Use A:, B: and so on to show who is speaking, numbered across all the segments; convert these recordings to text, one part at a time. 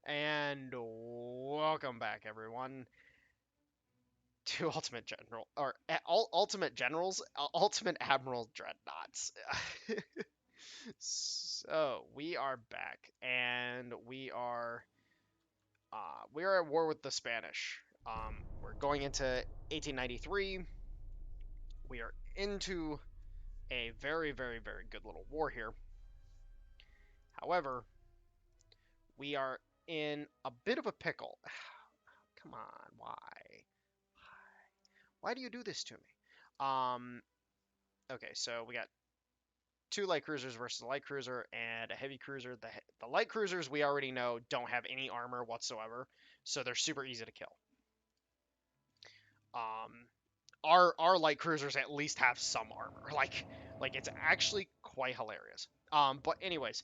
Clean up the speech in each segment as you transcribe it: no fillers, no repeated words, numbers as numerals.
A: And welcome back, everyone, to Ultimate General or Ultimate Generals, Ultimate Admiral Dreadnoughts. So we are back, and we are at war with the Spanish. We're going into 1893. We are into a very, very, very good little war here. However, we are in a bit of a pickle. Come on, why? Why do you do this to me? Okay, so we got two light cruisers versus a light cruiser and a heavy cruiser. The light cruisers we already know don't have any armor whatsoever, so they're super easy to kill. Our light cruisers at least have some armor. Like it's actually quite hilarious. But anyways,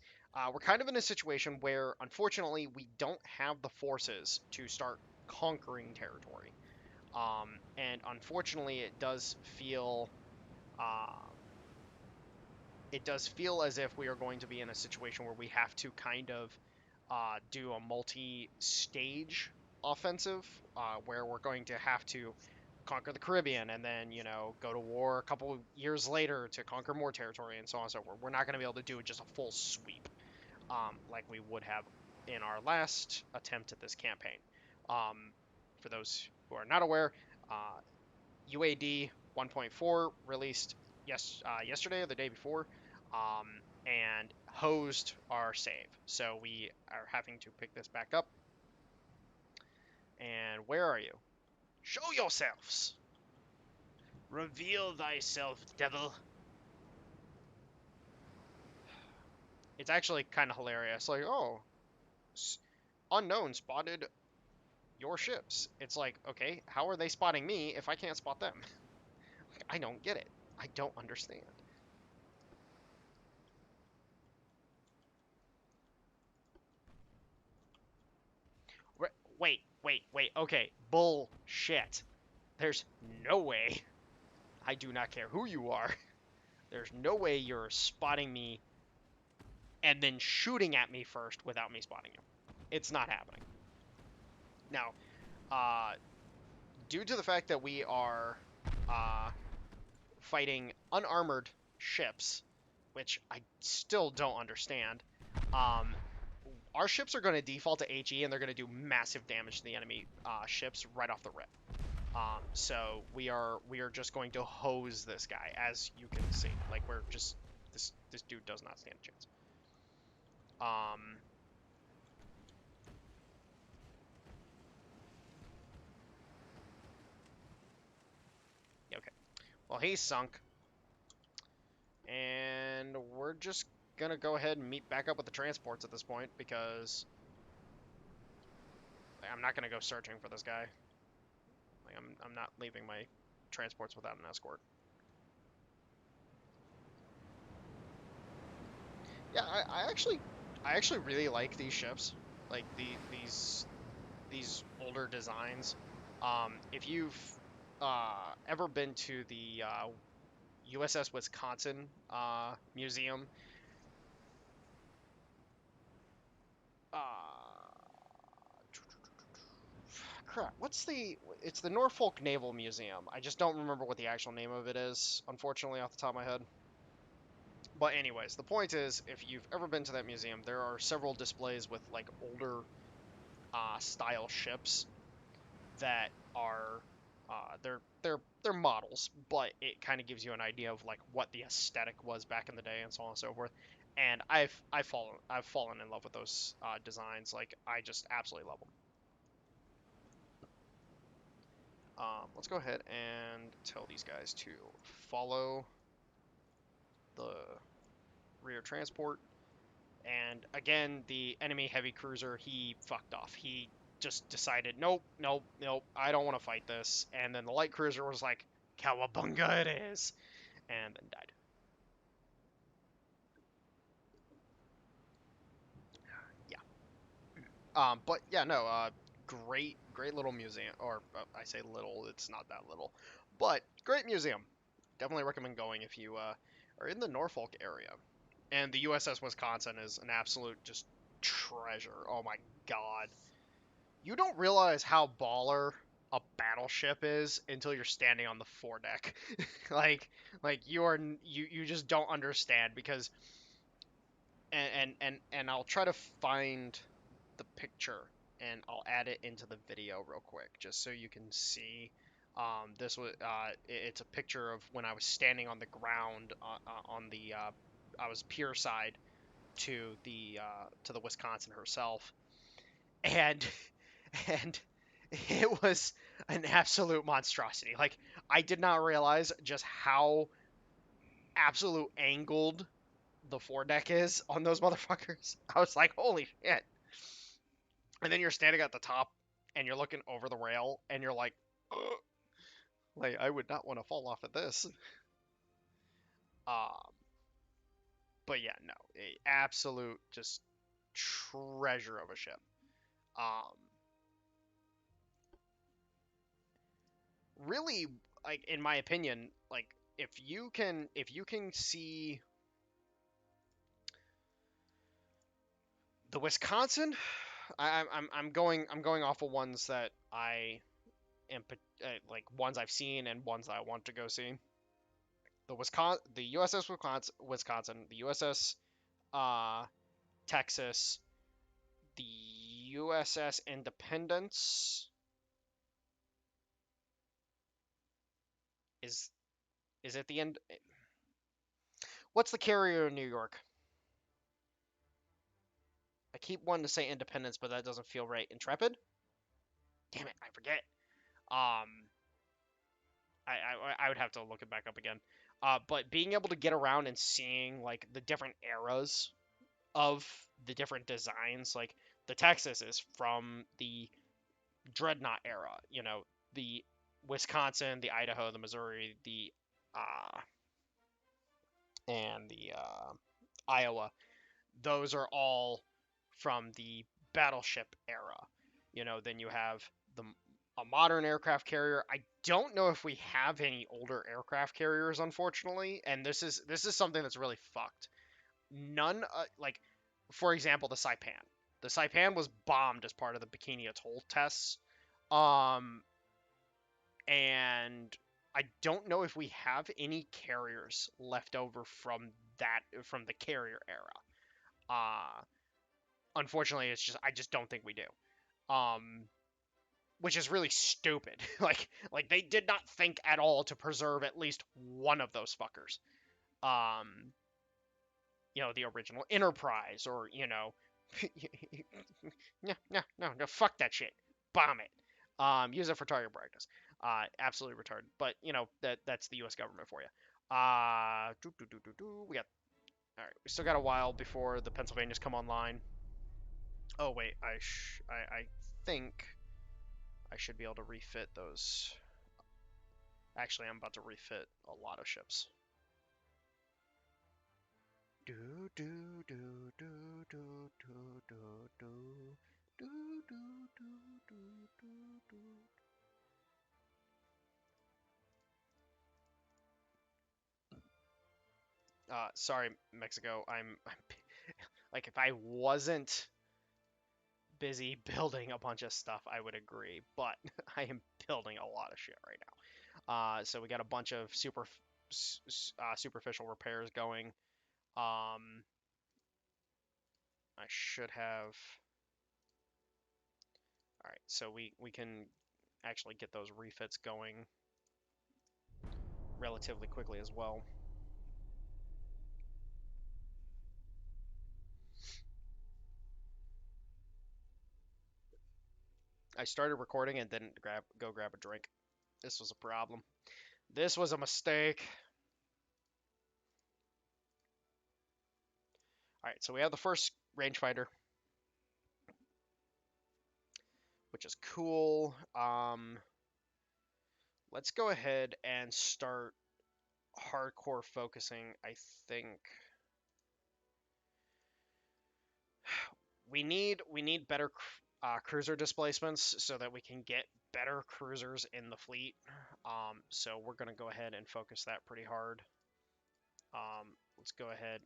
A: we're kind of in a situation where unfortunately we don't have the forces to start conquering territory. And unfortunately, uh, it does feel as if we are going to be in a situation where we have to kind of do a multi-stage offensive, where we're going to have to conquer the Caribbean and then, go to war a couple years later to conquer more territory and so on and so forth. We're not going to be able to do just a full sweep, like we would have in our last attempt at this campaign. For those who are not aware, UAD 1.4 released yesterday or the day before, and hosed our save. So we are having to pick this back up. And where are you? Show yourselves! Reveal thyself, devil! It's actually kind of hilarious. Like, oh, unknown spotted your ships. It's like, okay, how are they spotting me if I can't spot them? I don't get it. I don't understand. Wait. Okay, bullshit. There's no way. I do not care who you are. There's no way you're spotting me and then shooting at me first without me spotting you. It's not happening. Now, uh, due to the fact that we are uh, fighting unarmored ships, which I still don't understand, um, our ships are going to default to HE and they're going to do massive damage to the enemy ships right off the rip. So we are just going to hose this guy, as you can see. Like we're just this dude does not stand a chance. Okay. Well, he's sunk, and we're just gonna go ahead and meet back up with the transports at this point because I'm not gonna go searching for this guy. Like I'm not leaving my transports without an escort. Yeah, I actually really like these ships, like these older designs. If you've ever been to the USS Wisconsin museum, uh, crap, it's the Norfolk Naval Museum. I just don't remember what the actual name of it is, unfortunately, off the top of my head. But anyways, the point is, if you've ever been to that museum, there are several displays with like older style ships that are they're models, but it kind of gives you an idea of like what the aesthetic was back in the day and so on and so forth. And I've fallen in love with those designs. Like I just absolutely love them. Let's go ahead and tell these guys to follow the rear transport. And again, the enemy heavy cruiser, he fucked off. He just decided, nope, I don't want to fight this. And then the light cruiser was like, cowabunga it is, and then died. Yeah. But yeah, no, great little museum, or I say little, it's not that little, but great museum. Definitely recommend going if you are in the Norfolk area. And the USS Wisconsin is an absolute just treasure. Oh my god. You don't realize how baller a battleship is until you're standing on the foredeck. like you just don't understand because and I'll try to find the picture and I'll add it into the video real quick just so you can see. This was it's a picture of when I was standing on the ground on the I was pier side to the Wisconsin herself, and and it was an absolute monstrosity. Like I did not realize just how absolute angled the foredeck is on those motherfuckers. I was like, holy shit. And then you're standing at the top and you're looking over the rail and you're like, ugh. Like I would not want to fall off of this. Um, but yeah, no, a absolute just treasure of a ship. Um, really, like in my opinion, like if you can see the Wisconsin, I'm going off of ones that I am like ones I've seen and ones that I want to go see. The USS Wisconsin, the USS uh, Texas, the USS Independence is is it the end? What's the carrier in New York? I keep wanting to say Independence, but that doesn't feel right. Intrepid? Damn it, I forget. Um, I would have to look it back up again. But being able to get around and seeing like the different eras of the different designs, like the Texas is from the Dreadnought era, the Wisconsin, the Idaho, the Missouri, the uh, and the Iowa. Those are all from the battleship era. Then you have the a modern aircraft carrier. I don't know if we have any older aircraft carriers, unfortunately, and this is something that's really fucked. None, like, for example, the Saipan. The Saipan was bombed as part of the Bikini Atoll tests, um, and I don't know if we have any carriers left over from the carrier era. Uh, Unfortunately, I just don't think we do. Um, which is really stupid. like they did not think at all to preserve at least one of those fuckers. Um, the original Enterprise, or no, fuck that shit. Bomb it. Use it for target practice. Absolutely retarded. But that's the U.S. government for you. We got all right. We still got a while before the Pennsylvanias come online. Oh wait, I think I should be able to refit those. Actually, I'm about to refit a lot of ships. Do do do do do do do do do do do do do do. Sorry, Mexico. I'm like if I wasn't busy building a bunch of stuff, I would agree. But I am building a lot of shit right now. So we got a bunch of superficial repairs going. I should have. All right, so we can actually get those refits going relatively quickly as well. I started recording and didn't go grab a drink. This was a problem. This was a mistake. All right, so we have the first rangefinder, which is cool. Let's go ahead and start hardcore focusing. I think we need better cruiser displacements so that we can get better cruisers in the fleet. So we're gonna go ahead and focus that pretty hard. Let's go ahead.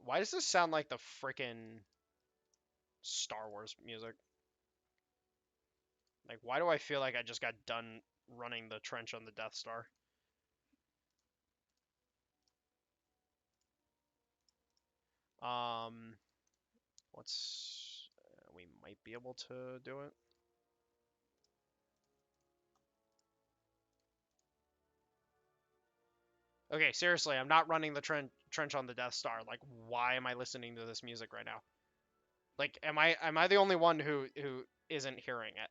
A: Why does this sound like the freaking Star Wars music. Like, why do I feel like I just got done running the trench on the Death Star? Um, let's. We might be able to do it. Okay, seriously, I'm not running the trench on the Death Star. Like, why am I listening to this music right now? Like, am I the only one who isn't hearing it?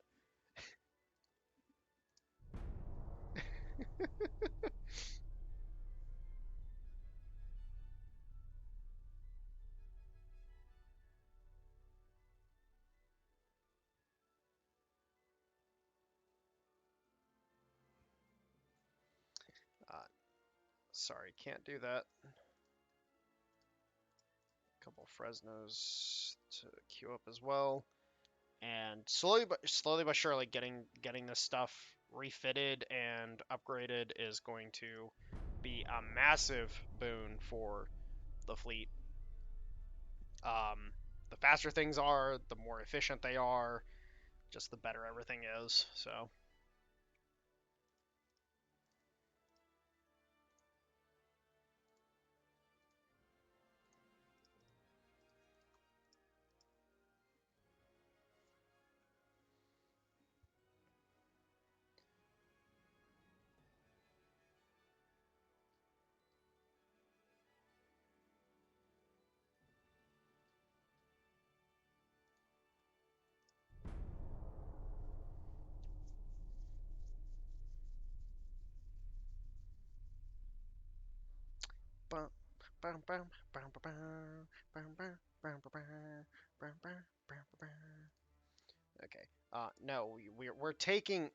A: Uh, Sorry, can't do that. A couple Fresnos to queue up as well, and slowly but surely getting this stuff refitted and upgraded is going to be a massive boon for the fleet. The faster things are, the more efficient they are, just the better everything is. So. Okay. No, we're taking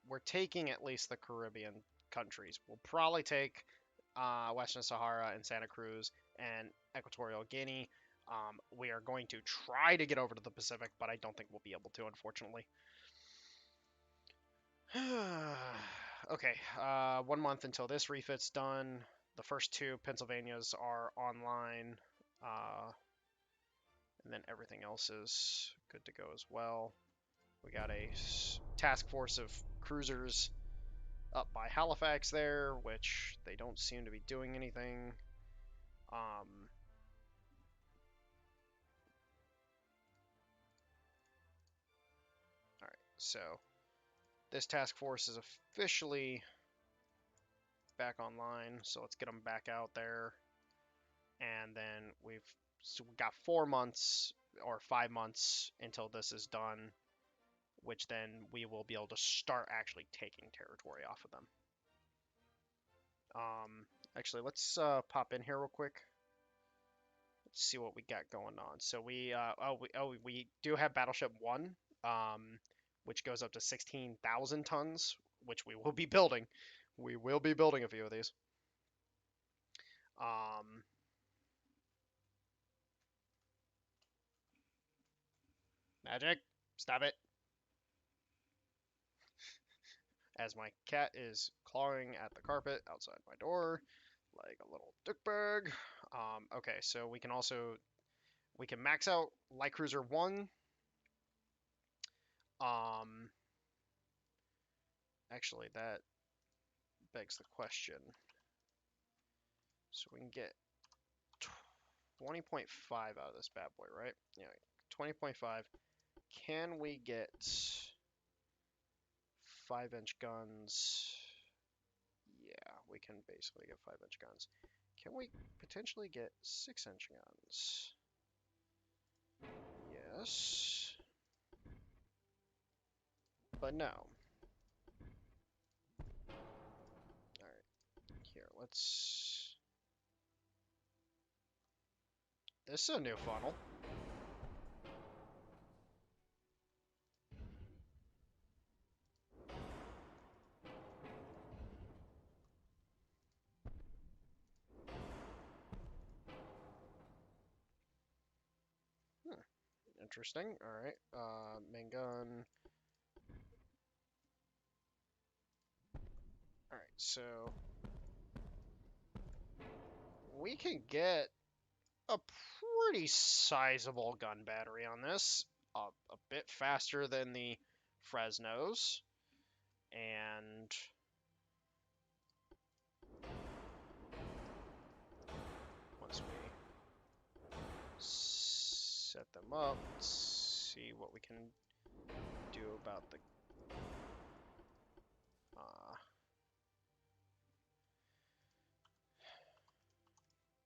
A: at least the Caribbean countries. We'll probably take Western Sahara and Santa Cruz and Equatorial Guinea. We are going to try to get over to the Pacific, but I don't think we'll be able to, unfortunately. Okay, 1 month until this refit's done. The first two Pennsylvanias are online, and then everything else is good to go as well. We got a task force of cruisers up by Halifax there, which they don't seem to be doing anything. All right, so this task force is officially back online, so let's get them back out there. And then we got 4 months or 5 months until this is done, which then we will be able to start actually taking territory off of them. Actually, let's pop in here real quick. Let's see what we got going on. So we do have Battleship 1, which goes up to 16,000 tons, which we will be building. We will be building a few of these. Magic, stop it. As my cat is clawing at the carpet outside my door like a little dickbag. Okay, so we can max out Light Cruiser 1. Um, Actually, that begs the question. So we can get 20.5 out of this bad boy, right? Yeah, 20.5. Can we get 5-inch guns? Yeah, we can basically get 5-inch guns. Can we potentially get 6-inch guns? Yes. But no. Alright, here, let's... This is a new funnel. Interesting. Alright, main gun. Alright, so... We can get a pretty sizable gun battery on this. a bit faster than the Fresnos, and once we set them up, let's see what we can do about the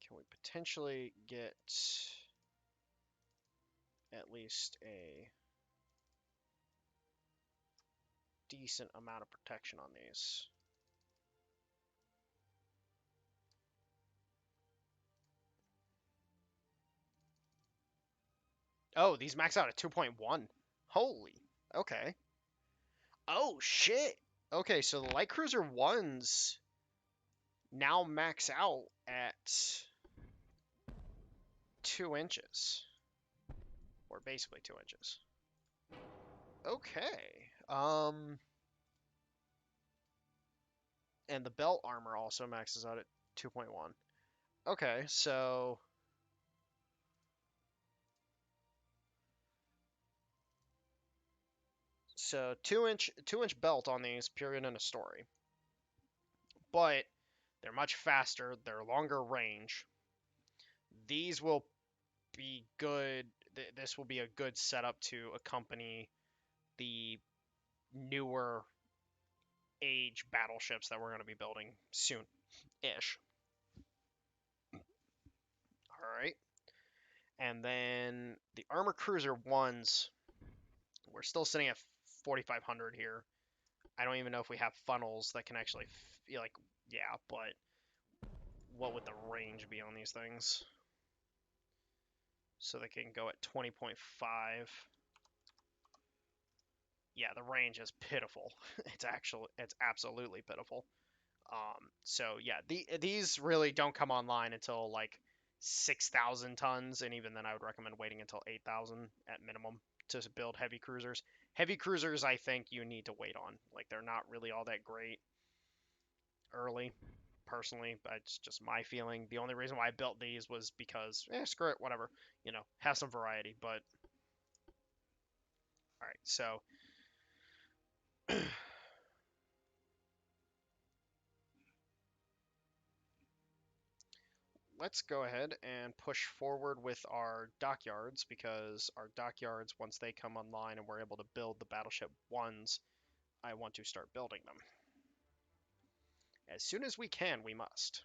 A: can we potentially get at least a decent amount of protection on these? Oh, these max out at 2.1. Holy. Okay. Oh, shit. Okay, so the light cruiser ones now max out at 2 inches. Or basically 2 inches. Okay. And the belt armor also maxes out at 2.1. Okay, so 2-inch belt on these, period, in a story. But they're much faster, they're longer range. These will be good. This will be a good setup to accompany the newer age battleships that we're going to be building soon-ish. All right. And then the armor cruiser ones, we're still sitting at 4,500 here. I don't even know if we have funnels that can actually like, yeah, but what would the range be on these things? So they can go at 20.5. Yeah, the range is pitiful. It's absolutely pitiful. So yeah, these really don't come online until like 6,000 tons, and even then I would recommend waiting until 8,000 at minimum to build heavy cruisers. Heavy cruisers, I think you need to wait on. Like, they're not really all that great early, personally, but it's just my feeling. The only reason why I built these was because, screw it, whatever, have some variety. But all right, so let's go ahead and push forward with our dockyards, because our dockyards, once they come online and we're able to build the battleship ones, I want to start building them. As soon as we can, we must.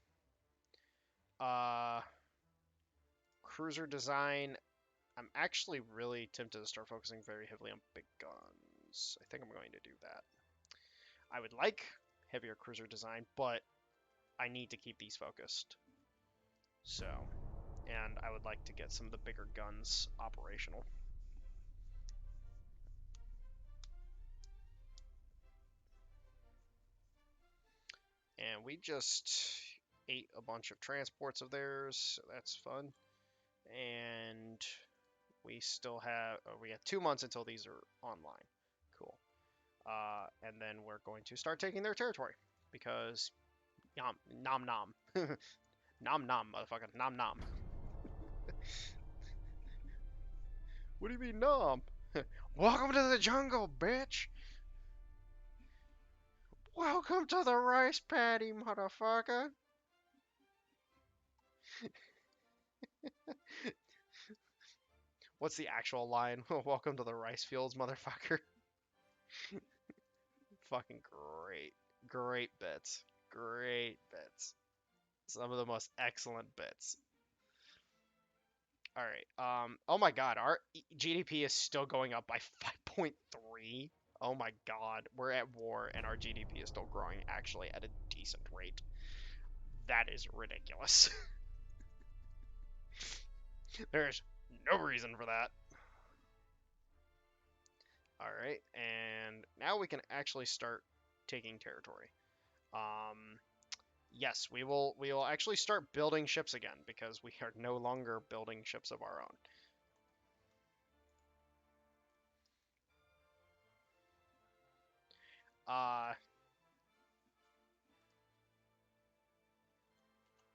A: Cruiser design, I'm actually really tempted to start focusing very heavily on big guns. I think I'm going to do that. I would like heavier cruiser design, but I need to keep these focused. So, and I would like to get some of the bigger guns operational. And we just ate a bunch of transports of theirs, so that's fun. And we still have, we have 2 months until these are online. Cool. And then we're going to start taking their territory, because nom nom. Nom nom, motherfucker. Nom nom. What do you mean nom? Welcome to the jungle, bitch! Welcome to the rice paddy, motherfucker! What's the actual line? Welcome to the rice fields, motherfucker. Fucking great. Great bits. Great bits. Some of the most excellent bits. Alright, oh my god, our GDP is still going up by 5.3. Oh my god, we're at war and our GDP is still growing actually at a decent rate. That is ridiculous. There's no reason for that. Alright, and now we can actually start taking territory. Yes, we will actually start building ships again, because we are no longer building ships of our own.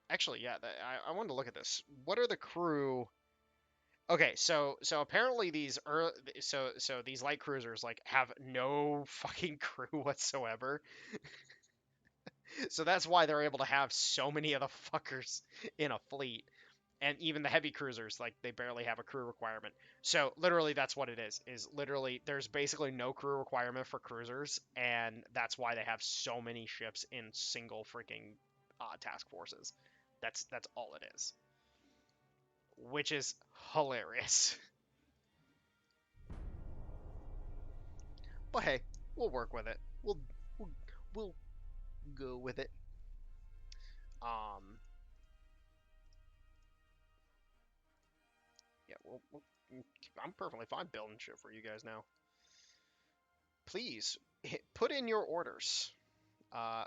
A: Actually, yeah, I wanted to look at this. What are the crew? Okay, so apparently these light cruisers like have no fucking crew whatsoever. So that's why they're able to have so many of the fuckers in a fleet. And even the heavy cruisers, like they barely have a crew requirement. So literally that's what it is literally there's basically no crew requirement for cruisers, and that's why they have so many ships in single freaking task forces. That's all it is. Which is hilarious. But hey, we'll work with it. We'll, we'll go with it. Um, yeah, I'm perfectly fine building shit for you guys now. Please put in your orders.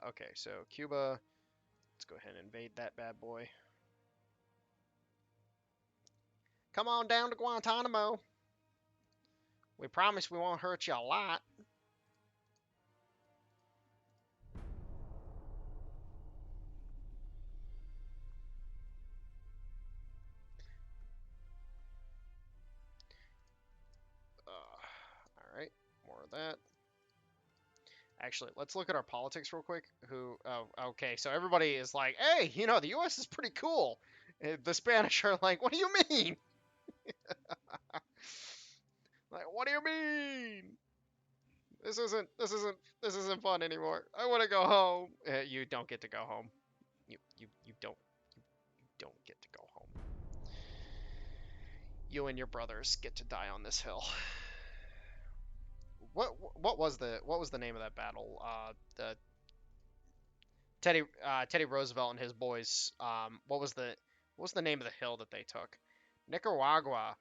A: Okay, so Cuba, let's go ahead and invade that bad boy. Come on down to Guantanamo. We promise we won't hurt you a lot. All right, more of that. Actually, let's look at our politics real quick. Oh, okay, so everybody is like, hey, the U.S. is pretty cool. The Spanish are like, what do you mean? Like, what do you mean? This isn't fun anymore. I want to go home. You don't get to go home. You don't get to go home. You and your brothers get to die on this hill. What was the name of that battle? The Teddy Roosevelt and his boys. What was the name of the hill that they took? Nicaragua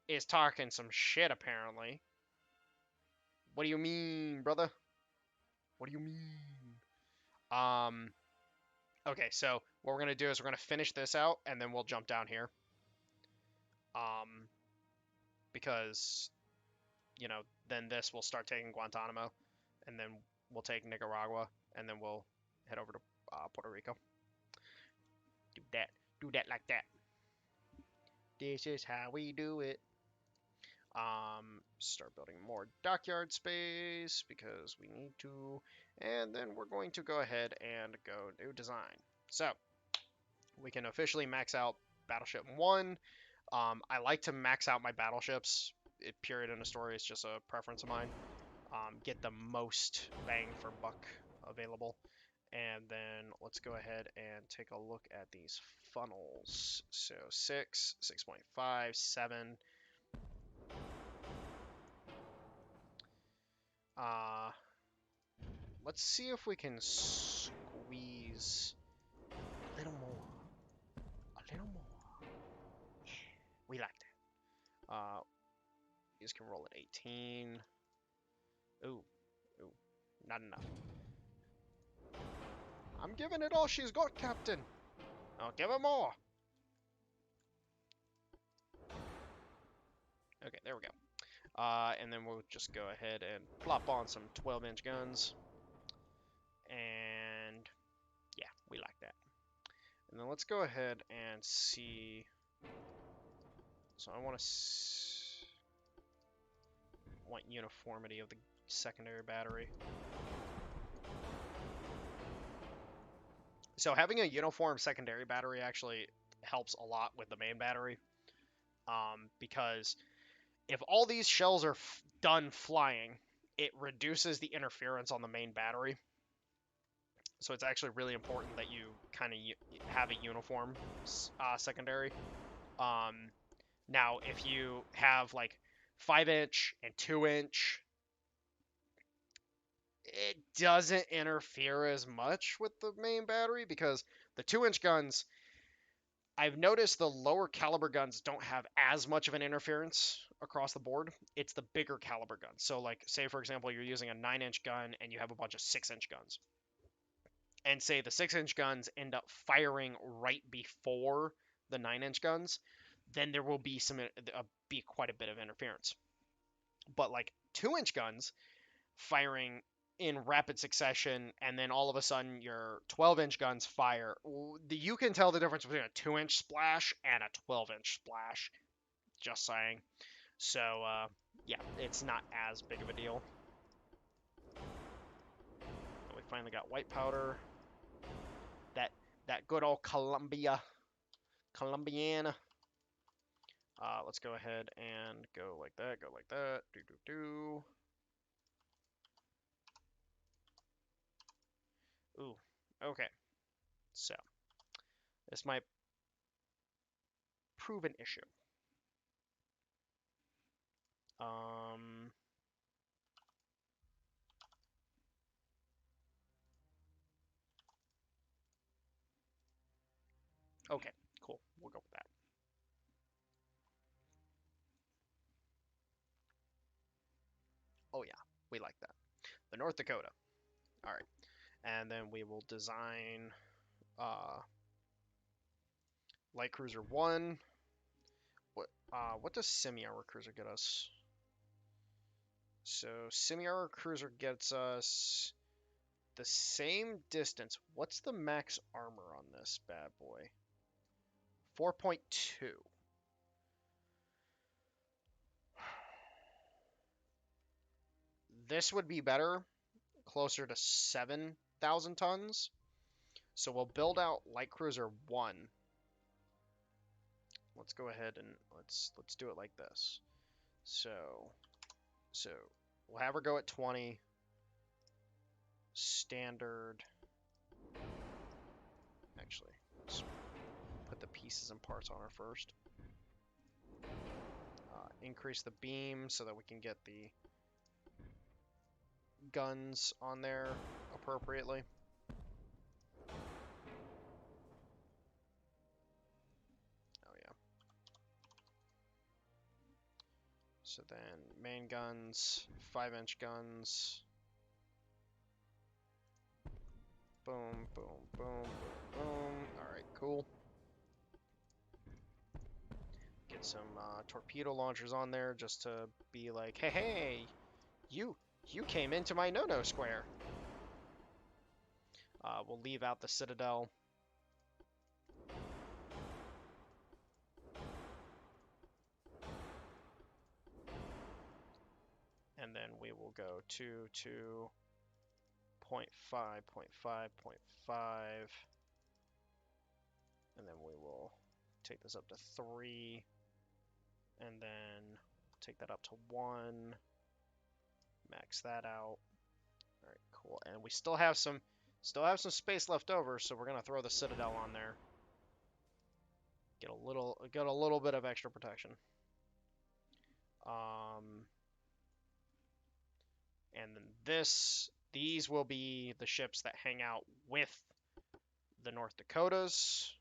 A: is talking some shit apparently. What do you mean, brother? What do you mean? Um. Okay, so what we're gonna do is we're gonna finish this out and then we'll jump down here. Um. Because then this will start taking Guantanamo, and then we'll take Nicaragua, and then we'll head over to Puerto Rico. Do that. Do that like that. This is how we do it. Start building more dockyard space because we need to, and then we're going to go ahead and go new design. So we can officially max out Battleship 1. I like to max out my battleships. Period in a story is just a preference of mine. Get the most bang for buck available. And then let's go ahead and take a look at these funnels. So 6, 6.5, 7. Let's see if we can squeeze a little more. A little more. Yeah, we like that. These can roll at 18. Ooh, not enough. I'm giving it all she's got, Captain. I'll give her more. Okay, there we go. And then we'll just go ahead and plop on some 12-inch guns. And yeah, we like that. And then let's go ahead and see. So I want uniformity of the secondary battery. So having a uniform secondary battery actually helps a lot with the main battery. Because if all these shells are done flying, it reduces the interference on the main battery. So it's actually really important that you kind of have a uniform secondary. Now, if you have like 5-inch and 2-inch, it doesn't interfere as much with the main battery because the 2-inch guns, I've noticed the lower caliber guns don't have as much of an interference across the board. It's the bigger caliber guns. So like, say for example, you're using a 9-inch gun and you have a bunch of 6-inch guns. And say the 6-inch guns end up firing right before the 9-inch guns, then there will be quite a bit of interference. But like 2-inch guns firing in rapid succession, and then all of a sudden your 12-inch guns fire. You can tell the difference between a 2-inch splash and a 12-inch splash. Just saying. So, yeah, it's not as big of a deal. And we finally got white powder. That good old Colombiana. Let's go ahead and go like that, go like that. Do. Ooh, okay. So, this might prove an issue. Okay, cool. We'll go with that. Oh yeah, we like that. The North Dakota. All right, and then we will design light cruiser 1. What does semi-armor cruiser get us? So semi-armor cruiser gets us the same distance. What's the max armor on this bad boy? 4.2. This would be better, closer to 7,000 tons. So we'll build out light cruiser 1. Let's go ahead and let's do it like this. So we'll have her go at 20. Standard. Actually, let's put the pieces and parts on her first. Increase the beam so that we can get the guns on there appropriately. Oh yeah. So then main guns, 5-inch guns. Boom, boom, boom, boom, boom. Alright, cool. Get some torpedo launchers on there just to be like, hey, you came into my no-no square. We'll leave out the Citadel. And then we will go to 0.5, 0.5, 0.5. And then we will take this up to 3. And then take that up to 1. Max that out. Alright, cool. And we still have some space left over, so we're gonna throw the Citadel on there. Get a little bit of extra protection. And then these will be the ships that hang out with the North Dakotas.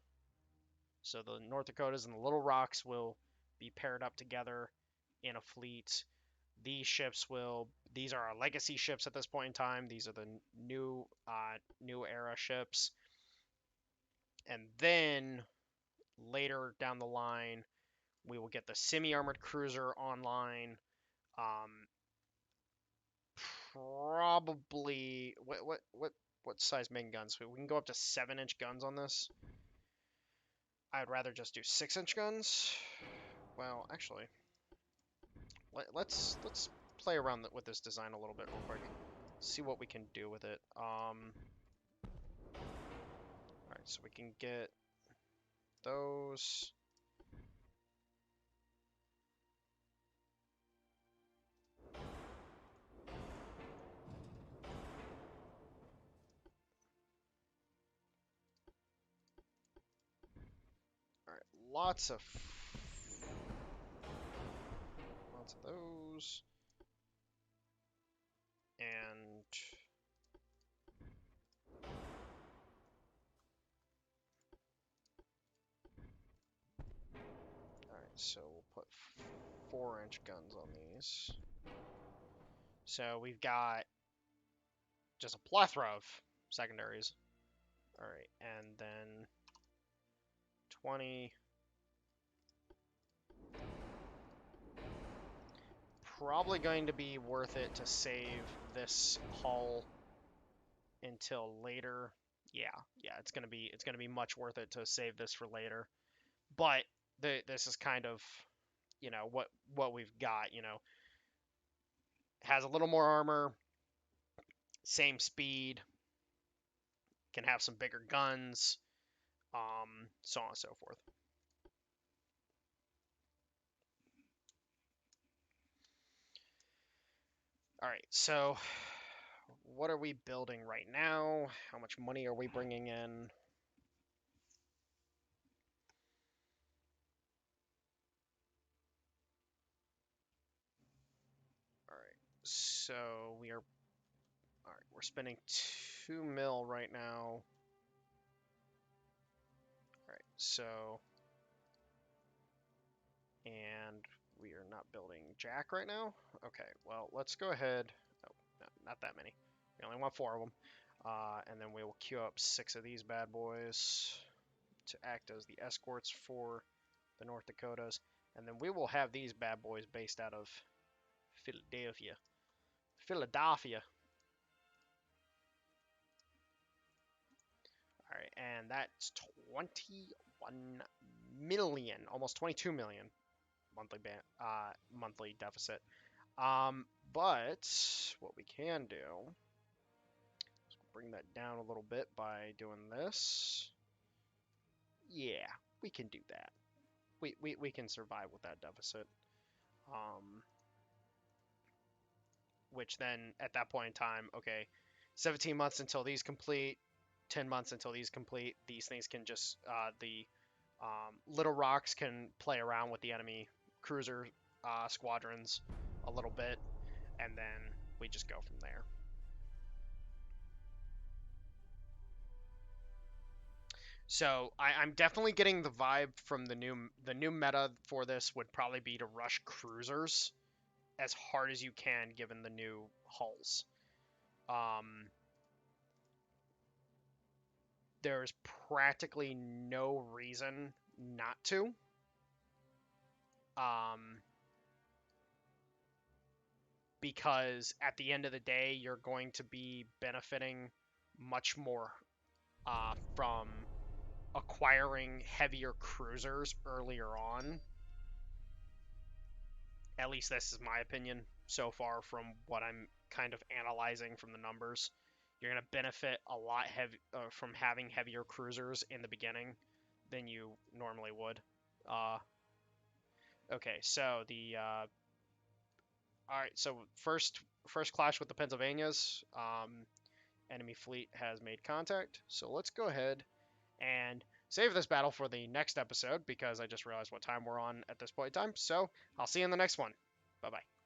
A: So the North Dakotas and the Little Rocks will be paired up together in a fleet. These are our legacy ships at this point in time. These are the new era ships. And then later down the line, we will get the semi-armored cruiser online. Probably what size main guns? We can go up to 7-inch guns on this. I'd rather just do 6-inch guns. Well, actually, let's play around with this design a little bit real quick. See what we can do with it. All right, so we can get those. All right, lots of those. And alright, so we'll put 4-inch guns on these. So we've got just a plethora of secondaries. Alright, and then 20. probably going to be worth it to save this hull until later. Yeah, it's gonna be much worth it to save this for later. But this is kind of, what we've got. Has a little more armor, same speed, can have some bigger guns, so on and so forth. All right, so what are we building right now? How much money are we bringing in? All right, so we're spending 2 mil right now. All right, so, and we are not building Jack right now. Okay, well, let's go ahead. Oh, no, not that many. We only want 4 of them. And then we will queue up 6 of these bad boys to act as the escorts for the North Dakotas. And then we will have these bad boys based out of Philadelphia. Philadelphia. All right, and that's 21 million, almost 22 million monthly deficit. But what we can do is bring that down a little bit by doing this. Yeah, we can do that. We can survive with that deficit. Which then at that point in time, okay, 17 months until these complete, 10 months until these complete. These things can just the little rocks can play around with the enemy cruiser squadrons a little bit, and then we just go from there. So I'm definitely getting the vibe from the new meta for this would probably be to rush cruisers as hard as you can given the new hulls. There's practically no reason not to. Because at the end of the day, you're going to be benefiting much more from acquiring heavier cruisers earlier on. At least this is my opinion so far from what I'm kind of analyzing from the numbers. You're going to benefit a lot from having heavier cruisers in the beginning than you normally would. Okay, so all right, so first clash with the Pennsylvanias. Enemy fleet has made contact, so let's go ahead and save this battle for the next episode because I just realized what time we're on at this point in time. So I'll see you in the next one. Bye bye.